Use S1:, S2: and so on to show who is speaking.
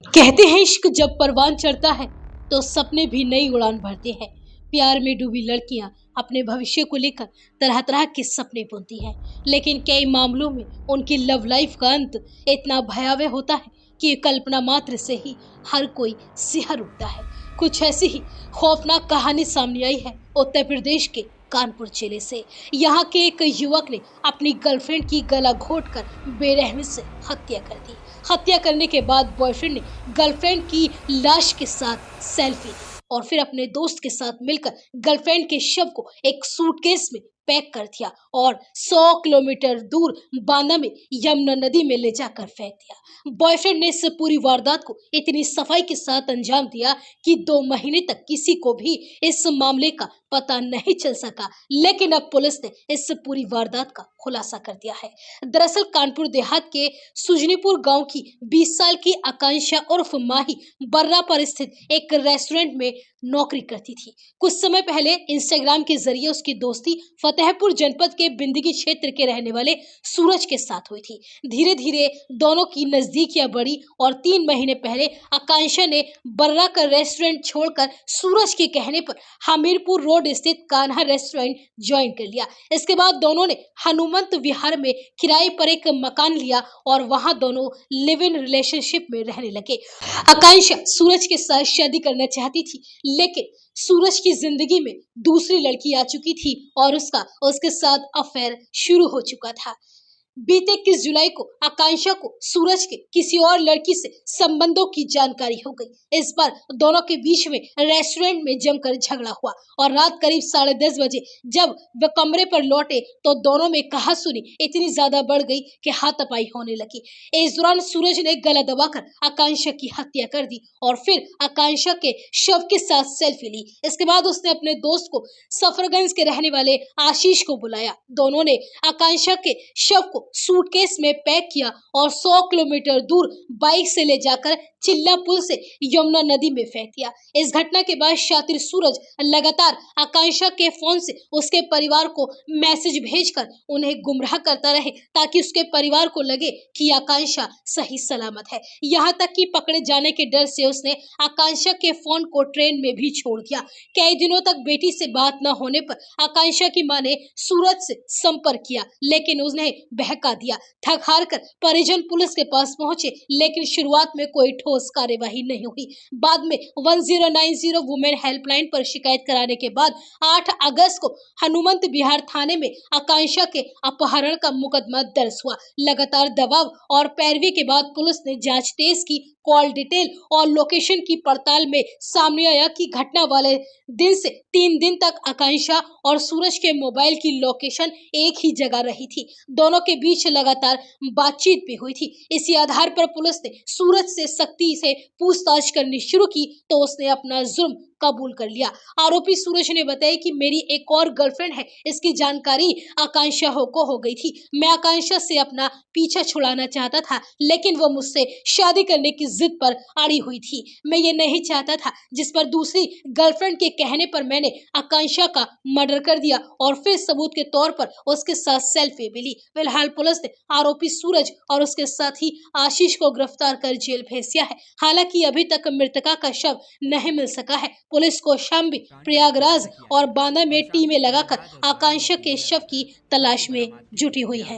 S1: कहते हैं इश्क जब परवान चढ़ता है तो सपने भी नई उड़ान भरते हैं। प्यार में डूबी लड़कियां अपने भविष्य को लेकर तरह तरह के सपने बुनती हैं, लेकिन कई मामलों में उनकी लव लाइफ का अंत इतना भयावह होता है कि कल्पना मात्र से ही हर कोई सिहर उठता है। कुछ ऐसी ही खौफनाक कहानी सामने आई है उत्तर प्रदेश के कानपुर जिले से। यहाँ के एक युवक ने अपनी गर्लफ्रेंड की गला घोंटकर बेरहमी से हत्या कर दी। हत्या करने के बाद बॉयफ्रेंड ने गर्लफ्रेंड की लाश के साथ सेल्फी ली और फिर अपने दोस्त के साथ मिलकर गर्लफ्रेंड के शव को एक सूटकेस में पैक कर दिया और 100 किलोमीटर दूर बांदा में यमुना नदी में ले जाकर फेंक दिया। बॉयफ्रेंड ने इस पूरी वारदात को इतनी सफाई के साथ अंजाम दिया कि 2 महीने तक किसी को भी इस मामले का पता नहीं चल सका, लेकिन अब पुलिस ने इस पूरी वारदात का खुलासा कर दिया है। दरअसल कानपुर देहात के सुजनीपुर गांव की 20 साल की आकांक्षा उर्फ माही बर्रा पर स्थित एक रेस्टोरेंट में नौकरी करती थी। कुछ समय पहले इंस्टाग्राम के जरिए उसकी दोस्ती फतेहपुर जनपद के बिंदगी क्षेत्र के रहने वाले सूरज के साथ हुई थी। धीरे धीरे दोनों की नजदीकियां बढ़ी और 3 महीने पहले आकांक्षा ने बर्रा का रेस्टोरेंट छोड़कर सूरज के कहने पर हमीरपुर रोड स्थित कान्हा रेस्टोरेंट ज्वाइन कर लिया। इसके बाद दोनों ने हनुमंत विहार में किराए पर एक मकान लिया और वहां दोनों लिव इन रिलेशनशिप में रहने लगे। आकांक्षा सूरज के साथ शादी करना चाहती थी, लेकिन सूरज की जिंदगी में दूसरी लड़की आ चुकी थी और उसके साथ अफेयर शुरू हो चुका था। बीते 21 जुलाई को आकांक्षा को सूरज के किसी और लड़की से संबंधों की जानकारी हो गई। इस बार दोनों के बीच में रेस्टोरेंट में जमकर झगड़ा हुआ और रात करीब 10:30 बजे जब वे कमरे पर लौटे तो दोनों में कहासुनी इतनी ज्यादा बढ़ गई कि हाथापाई होने लगी। इस दौरान सूरज ने गला दबाकर आकांक्षा की हत्या कर दी और फिर आकांक्षा के शव के साथ सेल्फी ली। इसके बाद उसने अपने दोस्त को सफरगंज के रहने वाले आशीष को बुलाया। दोनों ने आकांक्षा के शव को सूटकेस में पैक किया और 100 किलोमीटर दूर बाइक से ले जाकर चिल्ला पुल से यमुना नदी में फेंक दिया। इस घटना के बाद शातिर सूरज लगातार आकांक्षा के फोन से उसके परिवार को मैसेज भेजकर उन्हें गुमराह करता रहे ताकि उसके परिवार को लगे कि आकांक्षा सही सलामत है। यहाँ तक कि पकड़े जाने के डर से उसने आकांक्षा के फोन को ट्रेन में भी छोड़ दिया। कई दिनों तक बेटी से बात न होने पर आकांक्षा की मां ने सूरज से संपर्क किया, लेकिन उसने बहका दिया। थक हार कर परिजन पुलिस के पास पहुंचे, लेकिन शुरुआत में कोई ठोस कार्यवाही नहीं हुई। बाद में 1090 वुमेन हेल्पलाइन पर शिकायत कराने के बाद 8 अगस्त को हनुमंत विहार थाने में आकांक्षा के अपहरण का मुकदमा दर्ज हुआ। लगातार दबाव और पैरवी के बाद पुलिस ने जांच तेज की। कॉल डिटेल और लोकेशन की पड़ताल में सामने आया कि घटना वाले दिन से 3 दिन तक आकांक्षा और सूरज के मोबाइल की लोकेशन एक ही जगह रही थी। दोनों के बीच लगातार बातचीत भी हुई थी। इसी आधार पर पुलिस ने सूरज से सख्ती से पूछताछ करनी शुरू की तो उसने अपना जुर्म कबूल कर लिया। आरोपी सूरज ने बताया कि मेरी एक और गर्लफ्रेंड है, इसकी जानकारी आकांक्षा को हो गई थी। मैं आकांक्षा से अपना पीछा छुड़ाना चाहता था, लेकिन वो मुझसे शादी करने की जिद पर अड़ी हुई थी। मैं ये नहीं चाहता था, जिस पर दूसरी गर्लफ्रेंड के कहने पर मैंने आकांक्षा का मर्डर कर दिया और फिर सबूत के तौर पर उसके साथ सेल्फी भी ली। फिलहाल पुलिस ने आरोपी सूरज और उसके साथी आशीष को गिरफ्तार कर जेल भेज दिया है। हालांकि अभी तक मृतका का शव नहीं मिल सका है। पुलिस को शाम भी प्रयागराज और बांदा में टीमें लगाकर आकांक्षा के शव की तलाश में जुटी हुई है।